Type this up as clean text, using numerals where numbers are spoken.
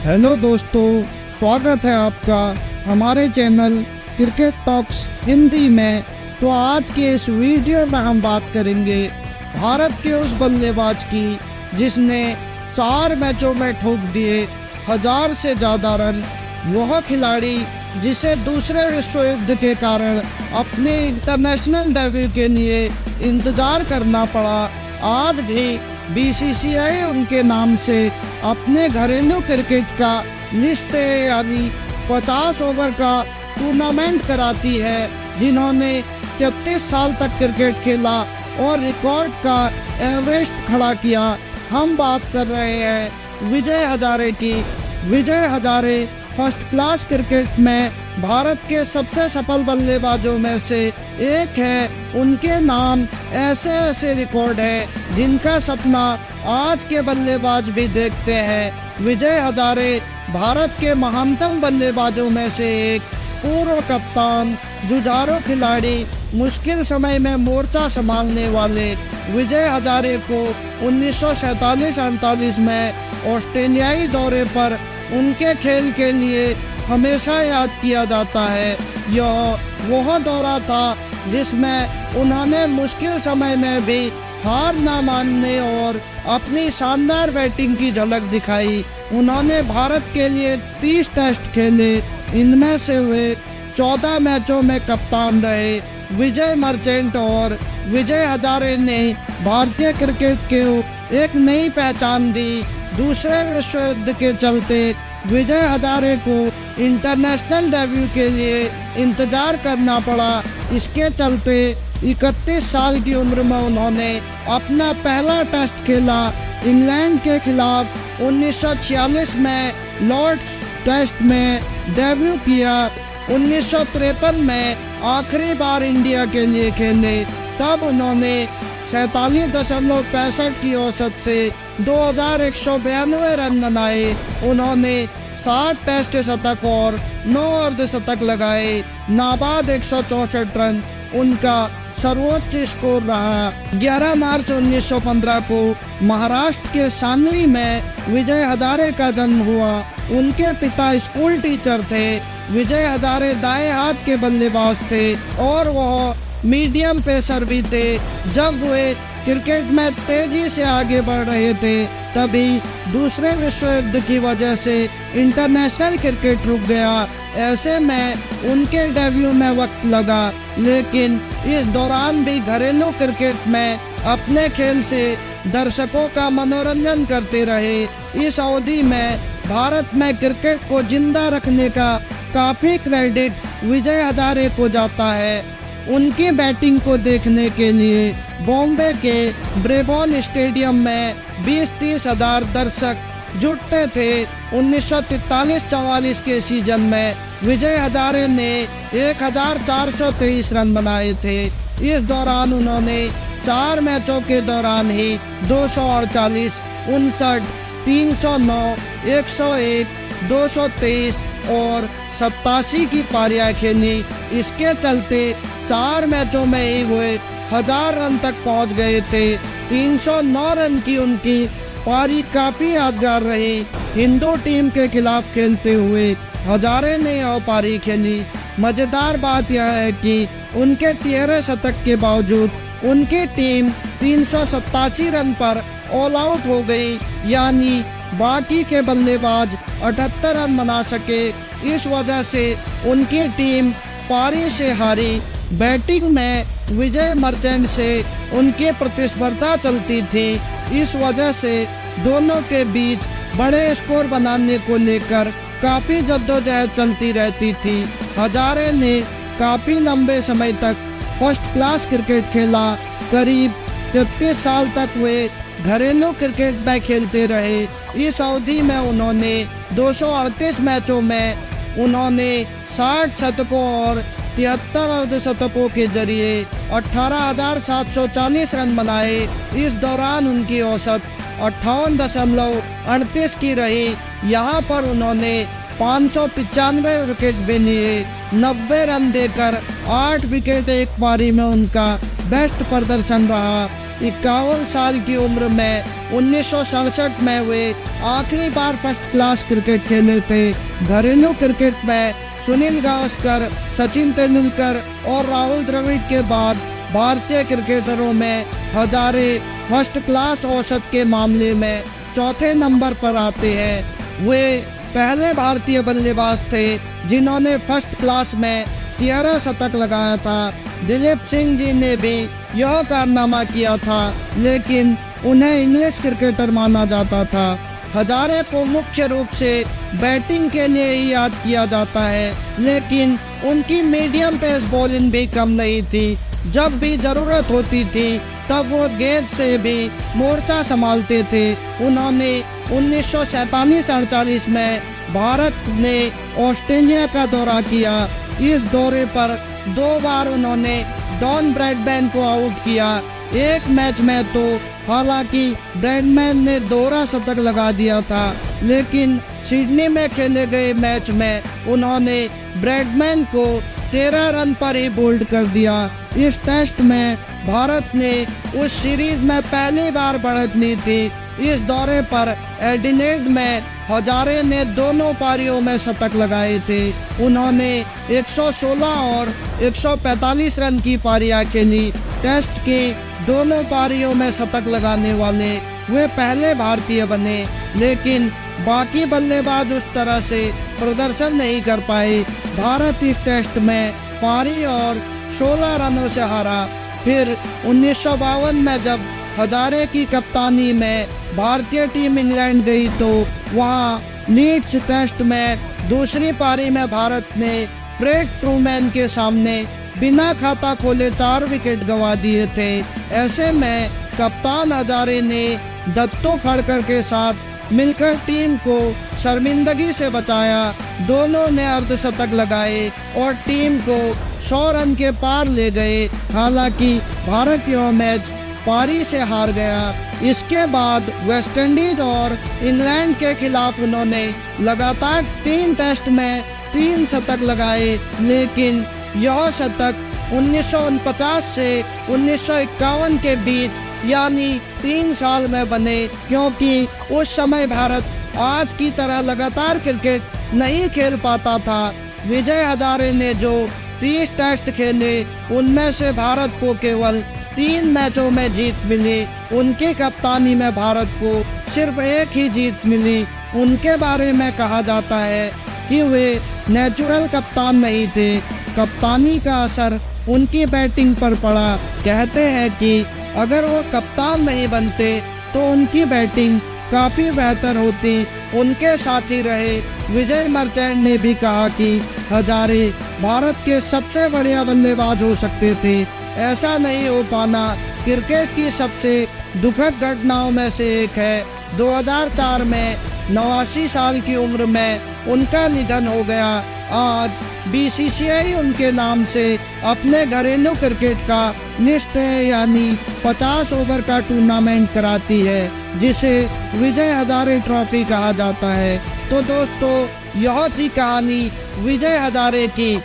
Hello दोस्तों, स्वागत है आपका हमारे चैनल क्रिकेट टॉक्स हिंदी में। तो आज के इस वीडियो में हम बात करेंगे भारत के उस बल्लेबाज की जिसने 4 मैचों में ठोक दिए 1000 से ज़्यादा रन। वह खिलाड़ी जिसे दूसरे विश्व युद्ध के कारण अपने इंटरनेशनल डेब्यू के लिए इंतज़ार करना पड़ा, आज भी बीसीसीआई उनके नाम से अपने घरेलू क्रिकेट का लिस्ट यानी 50 ओवर का टूर्नामेंट कराती है, जिन्होंने 33 साल तक क्रिकेट खेला और रिकॉर्ड का एवरेस्ट खड़ा किया। हम बात कर रहे हैं विजय हजारे की। Vijay Hazare first class cricket में भारत के सबसे सफल बल्लेबाजों में से एक है। उनके नाम ऐसे ऐसे रिकॉर्ड है जिनका सपना आज के बल्लेबाज भी देखते हैं। विजय हजारे भारत के महानतम बल्लेबाजों में से एक, पूर्व कप्तान, जुझारू खिलाड़ी, मुश्किल समय में मोर्चा संभालने वाले विजय हजारे को 1947-48 में ऑस्ट्रेलियाई दौरे पर उनके खेल के लिए हमेशा याद किया जाता है। यह वह दौरा था जिसमें उन्होंने मुश्किल समय में भी हार ना मानने और अपनी शानदार बैटिंग की झलक दिखाई। उन्होंने भारत के लिए 30 टेस्ट खेले, इनमें से वे 14 मैचों में कप्तान रहे। विजय मर्चेंट और विजय हजारे ने भारतीय क्रिकेट को एक नई पहचान दी। दूसरे विश्व युद्ध के चलते विजय हजारे को इंटरनेशनल डेब्यू के लिए इंतजार करना पड़ा। इसके चलते 31 साल की उम्र में उन्होंने अपना पहला टेस्ट खेला। इंग्लैंड के खिलाफ 1946 में लॉर्ड्स टेस्ट में डेब्यू किया। 1953 में आखिरी बार इंडिया के लिए खेले, तब उन्होंने 47.65 की औसत से 2192 रन बनाए। उन्होंने 60 टेस्ट शतक और 9 अर्धशतक लगाए। नाबाद 164 रन उनका सर्वोच्च स्कोर रहा। 11 मार्च 1915 को महाराष्ट्र के सांगली में विजय हजारे का जन्म हुआ। उनके पिता स्कूल टीचर थे। विजय हजारे दाएं हाथ के बल्लेबाज थे और वह मीडियम पेसर भी थे। जब वे क्रिकेट में तेजी से आगे बढ़ रहे थे, तभी दूसरे विश्व युद्ध की वजह से इंटरनेशनल क्रिकेट रुक गया। ऐसे में उनके डेब्यू में वक्त लगा, लेकिन इस दौरान भी घरेलू क्रिकेट में अपने खेल से दर्शकों का मनोरंजन करते रहे। इस अवधि में भारत में क्रिकेट को जिंदा रखने का काफी क्रेडिट विजय हजारे को जाता है। उनकी बैटिंग को देखने के लिए बॉम्बे के ब्रेबॉर्न स्टेडियम में 20-30 हजार दर्शक जुटते थे। 1943-44 के सीजन में विजय हजारे ने 1423 रन बनाए थे। इस दौरान उन्होंने 4 मैचों के दौरान ही 248, 59, 309, 101, 223 और 87 की पारियां खेली। इसके चलते 4 मैचों में ही वे 1000 रन तक पहुंच गए थे। 309 रन की उनकी पारी काफी यादगार रही। हिंदू टीम के खिलाफ खेलते हुए हजारे ने यह पारी खेली। मजेदार बात यह है कि उनके 13 शतक के बावजूद उनकी टीम 387 रन पर ऑल आउट हो गई, यानी बाकी के बल्लेबाज 78 रन बना सके। इस वजह से उनकी टीम पारी से हारी। बैटिंग में विजय मर्चेंट से उनकी प्रतिस्पर्धा चलती थी। इस वजह से दोनों के बीच बड़े स्कोर बनाने को लेकर काफ़ी जद्दोजहद चलती रहती थी। हजारे ने काफ़ी लंबे समय तक फर्स्ट क्लास क्रिकेट खेला। करीब 33 साल तक वे घरेलू क्रिकेट में खेलते रहे। इस अवधि में उन्होंने 238 मैचों में उन्होंने 60 शतकों और 73 अर्धशतकों के जरिए 18,740 रन बनाए। इस दौरान उनकी औसत 58.38 की रही। यहाँ पर उन्होंने 595 विकेट भी लिए। 90 रन देकर 8 विकेट एक पारी में उनका बेस्ट प्रदर्शन रहा। 51 साल की उम्र में 1967 में वे आखिरी बार फर्स्ट क्लास क्रिकेट खेले थे। घरेलू क्रिकेट में सुनील गावस्कर, सचिन तेंदुलकर और राहुल द्रविड़ के बाद भारतीय क्रिकेटरों में हजारे फर्स्ट क्लास औसत के मामले में चौथे नंबर पर आते हैं। वे पहले भारतीय बल्लेबाज थे जिन्होंने फर्स्ट क्लास में 13 शतक लगाया था। दिलीप सिंह जी ने भी यह कारनामा किया था, लेकिन उन्हें इंग्लिश क्रिकेटर माना जाता था। हजारे को मुख्य रूप से बैटिंग के लिए ही याद किया जाता है, लेकिन उनकी मीडियम पेस बॉलिंग भी कम नहीं थी। जब भी जरूरत होती थी तब वो गेंद से भी मोर्चा संभालते थे। उन्होंने 1947-48 में भारत ने ऑस्ट्रेलिया का दौरा किया। इस दौरे पर 2 बार उन्होंने डॉन ब्रैडमैन को आउट किया। एक मैच में तो हालांकि ब्रैडमैन ने दोहरा शतक लगा दिया था, लेकिन सिडनी में खेले गए मैच में उन्होंने ब्रैडमैन को 13 रन पर ही बोल्ड कर दिया। इस टेस्ट में भारत ने उस सीरीज में पहली बार बढ़त ली थी। इस दौरे पर एडिलेड में हजारे ने दोनों पारियों में शतक लगाए थे। उन्होंने 116 और 145 रन की पारियां खेली। टेस्ट की दोनों पारियों में शतक लगाने वाले वे पहले भारतीय बने, लेकिन बाकी बल्लेबाज उस तरह से प्रदर्शन नहीं कर पाए। भारत इस टेस्ट में पारी और 16 रनों से हारा। फिर 1952 में जब हजारे की कप्तानी में भारतीय टीम इंग्लैंड गई तो वहां लीड्स टेस्ट में दूसरी पारी में भारत ने फ्रेड ट्रूमैन के सामने बिना खाता खोले 4 विकेट गंवा दिए थे। ऐसे में कप्तान हजारे ने दत्तू फड़कर के साथ मिलकर टीम को शर्मिंदगी से बचाया। दोनों ने अर्धशतक लगाए और टीम को 100 रन के पार ले गए। हालांकि भारत यह मैच पारी से हार गया। इसके बाद वेस्टइंडीज और इंग्लैंड के खिलाफ उन्होंने लगातार 3 टेस्ट में 3 शतक लगाए, लेकिन यह शतक 1949 से 1951 के बीच यानी 3 साल में बने, क्योंकि उस समय भारत आज की तरह लगातार क्रिकेट नहीं खेल पाता था। विजय हजारे ने जो 30 टेस्ट खेले उनमें से भारत को केवल 3 मैचों में जीत मिली। उनकी कप्तानी में भारत को सिर्फ 1 ही जीत मिली। उनके बारे में कहा जाता है कि वे नेचुरल कप्तान नहीं थे। कप्तानी का असर उनकी बैटिंग पर पड़ा। कहते हैं कि अगर वो कप्तान नहीं बनते तो उनकी बैटिंग काफ़ी बेहतर होती। उनके साथी रहे विजय मर्चेंट ने भी कहा कि हजारे भारत के सबसे बढ़िया बल्लेबाज हो सकते थे। ऐसा नहीं हो पाना क्रिकेट की सबसे दुखद घटनाओं में से एक है। 2004 में 89 साल की उम्र में उनका निधन हो गया। आज बीसीसीआई उनके नाम से अपने घरेलू क्रिकेट का लिस्ट है, यानी 50 ओवर का टूर्नामेंट कराती है, जिसे विजय हजारे ट्रॉफी कहा जाता है। तो दोस्तों, यह थी कहानी विजय हजारे की।